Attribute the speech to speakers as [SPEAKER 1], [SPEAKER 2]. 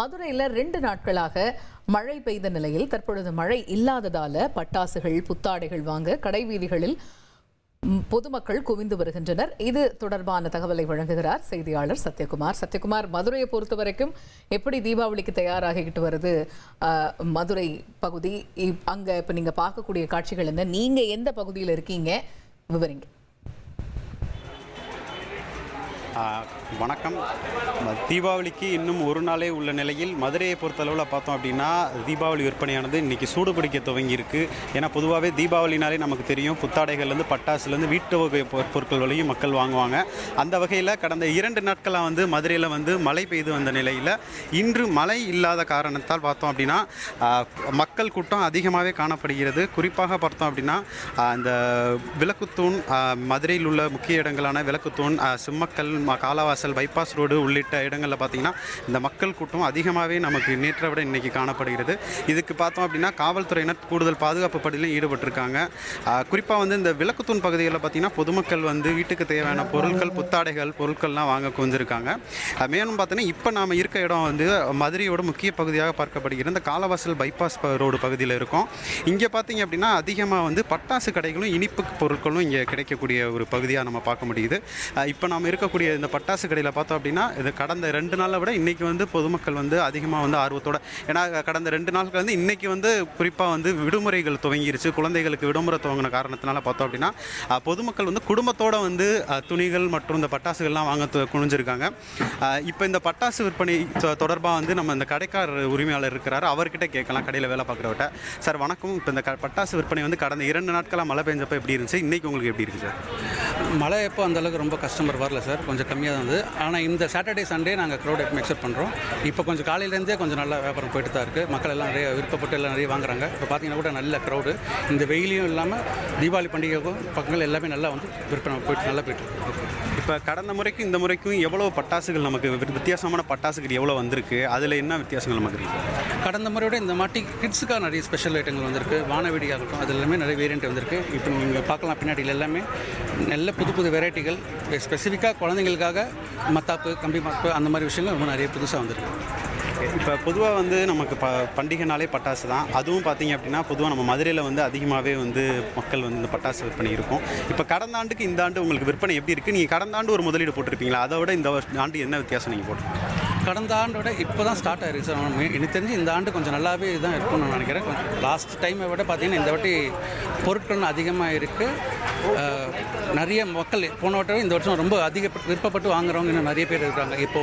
[SPEAKER 1] மதுரையில் 2 நாட்களாக மழை பெய்த நிலையில் தற்பொழுது மழை இல்லாததால பட்டாசுகள், புத்தாடைகள் வாங்க கடைவீதிகளில் பொதுமக்கள் குவிந்து வருகின்றனர். இது தொடர்பான தகவலை வழங்குகிறார் செய்தியாளர் சத்யகுமார். சத்யகுமார், மதுரையை பொறுத்த வரைக்கும் எப்படி தீபாவளிக்கு தயாராகிட்டு வருது மதுரை பகுதி? அங்க இப்ப நீங்க பார்க்கக்கூடிய காட்சிகள் என்ன? நீங்க எந்த பகுதியில் இருக்கீங்க, விவரிங்க.
[SPEAKER 2] வணக்கம். தீபாவளிக்கு இன்னும் ஒரு நாளே உள்ள நிலையில் மதுரையை பொறுத்தளவில் பார்த்தோம் அப்படின்னா தீபாவளி விற்பனையானது இன்றைக்கி சூடு பிடிக்க துவங்கியிருக்கு. ஏன்னா பொதுவாகவே தீபாவளினாலே நமக்கு தெரியும், புத்தாடைகள்லேருந்து பட்டாசுலேருந்து வீட்டு வகை பொருட்கள் வழியும் மக்கள் வாங்குவாங்க. அந்த வகையில் கடந்த 2 நாட்களாக மதுரையில் மழை பெய்து வந்த நிலையில் இன்று மழை இல்லாத காரணத்தால் பார்த்தோம் அப்படின்னா மக்கள் கூட்டம் அதிகமாகவே காணப்படுகிறது. குறிப்பாக பார்த்தோம் அப்படின்னா அந்த விளக்குத்தூண், மதுரையில் உள்ள முக்கிய இடங்களான விளக்குத்தூண், சிம்மக்கல், காலவாசல், பைபாஸ் ரோடு உள்ளிட்ட இடங்களில் பார்த்திங்கன்னா இந்த மக்கள் கூட்டம் அதிகமாகவே நமக்கு நேற்றை விட இன்றைக்கி காணப்படுகிறது. இதுக்கு பார்த்தோம் அப்படின்னா காவல்துறையினர் கூடுதல் பாதுகாப்பு பணியிலும் ஈடுபட்டிருக்காங்க. குறிப்பாக இந்த விளக்குத்தூண் பகுதிகளில் பார்த்திங்கன்னா பொதுமக்கள் வீட்டுக்கு தேவையான பொருட்கள், புத்தாடைகள் பொருட்கள்லாம் வாங்க குவிஞ்சிருக்காங்க. மேலும் பார்த்தீங்கன்னா இப்போ நாம் இருக்க இடம் மதுரையோட முக்கிய பகுதியாக பார்க்கப்படுகிற இந்த காலவாசல் பைபாஸ் ரோடு பகுதியில் இருக்கும். இங்கே பார்த்திங்க அப்படின்னா அதிகமாக பட்டாசு கடைகளும் இனிப்பு பொருட்களும் இங்கே கிடைக்கக்கூடிய ஒரு பகுதியாக நம்ம பார்க்க முடியுது. இப்போ நாம் இருக்கக்கூடிய இந்த பட்டாசு கடையில் பார்த்தோம் அப்படின்னா இது கடந்த 2 நாளை விட இன்றைக்கி பொதுமக்கள் அதிகமாக ஆர்வத்தோட, ஏன்னா கடந்த 2 நாட்கள் இன்றைக்கி குறிப்பாக விடுமுறைகள் துவங்கிருச்சு. குழந்தைகளுக்கு விடுமுறை துவங்கின காரணத்தினால பார்த்தோம் அப்படின்னா பொதுமக்கள் குடும்பத்தோடு துணிகள் மற்றும் இந்த பட்டாசுகள்லாம் வாங்க குனிஞ்சிருக்காங்க. இப்போ இந்த பட்டாசு விற்பனை தொடர்பாக நம்ம இந்த கடைக்காரர் உரிமையாளர் இருக்கிறாரு, அவர்கிட்ட கேட்கலாம். கடையில் வேலை பார்க்குறவட்ட. சார் வணக்கம். இப்போ இந்த பட்டாசு விற்பனை கடந்த 2 நாட்களாக மழை பெஞ்சப்போ எப்படி இருந்துச்சு, இன்றைக்கி உங்களுக்கு எப்படி இருக்குது சார்?
[SPEAKER 3] மழை எப்போ அந்தளவுக்கு ரொம்ப கஸ்டமர் வரல சார், கொஞ்சம் கம்மியாக தான் இருந்தது. ஆனால் இந்த சாட்டர்டே சண்டே நாங்கள் க்ரௌட் எப்போ எக்ஸெப்ட் பண்ணுறோம். இப்போ கொஞ்சம் காலையிலேருந்தே கொஞ்சம் நல்லா வியாபாரம் போயிட்டு தான் இருக்குது. மக்கள் எல்லாம் நிறைய விருப்பப்பட்டு எல்லாம் நிறைய வாங்குறாங்க. இப்போ பார்த்தீங்கன்னா கூட நல்ல க்ரௌடு. இந்த வெயிலையும் இல்லாமல் தீபாவளி பண்டிகைக்கும் பக்கங்கள் எல்லாமே நல்லா விற்பனை போயிட்டு நல்லா போயிட்டு.
[SPEAKER 2] இப்போ கடந்த முறைக்கும் இந்த முறைக்கும் எவ்வளோ பட்டாசுகள் நமக்கு வித்தியாசமான பட்டாசுகள் எவ்வளோ வந்திருக்கு, அதில் என்ன வித்தியாசங்கள் நமக்கு இருக்குது?
[SPEAKER 3] கடந்த முறையோட இந்த மாட்டி கிட்ஸுக்காக நிறைய ஸ்பெஷல் ஐட்டங்கள் வந்திருக்கு. வானவெடி ஆகட்டும், அது எல்லாமே நிறைய வேரியண்ட் வந்திருக்கு. இப்போ நீங்கள் பார்க்கலாம் பின்னாடியில் எல்லாமே நல்ல புது வெரைட்டிகள், ஸ்பெசிஃபிக்காக குழந்தைங்களுக்காக மத்தாப்பு, கம்பி மாப்பு, அந்த மாதிரி விஷயங்கள் ரொம்ப நிறைய புதுசாக வந்திருக்கு.
[SPEAKER 2] இப்போ பொதுவாக நமக்கு பண்டிகைனாலே பட்டாசு தான். அதுவும் பார்த்தீங்க அப்படின்னா பொதுவாக நம்ம மதுரையில் அதிகமாகவே மக்கள் இந்த பட்டாசு விற்பனை இருக்கும். இப்போ கடந்த ஆண்டுக்கு இந்த ஆண்டு உங்களுக்கு விற்பனை எப்படி இருக்குது? நீங்கள் கடந்த ஆண்டு ஒரு முதலீடு போட்டிருப்பீங்களா, அதை விட இந்த ஆண்டு என்ன வித்தியாசம் நீங்கள் போட்டிருக்கீங்க?
[SPEAKER 3] கடந்த ஆண்டோட இப்போ தான் ஸ்டார்ட் ஆயிருக்கு சார். எனக்கு தெரிஞ்சு இந்த ஆண்டு கொஞ்சம் நல்லாவே தான் இருக்கும்னு நான் நினைக்கிறேன். லாஸ்ட் டைமை விட பார்த்தீங்கன்னா இந்த வாட்டி பொருட்கள் அதிகமாக இருக்குது. நிறைய மக்கள் போன வட்டம் இந்த வருஷம் ரொம்ப விருப்பப்பட்டு வாங்குறவங்க இன்னும் நிறைய பேர் இருக்காங்க. இப்போ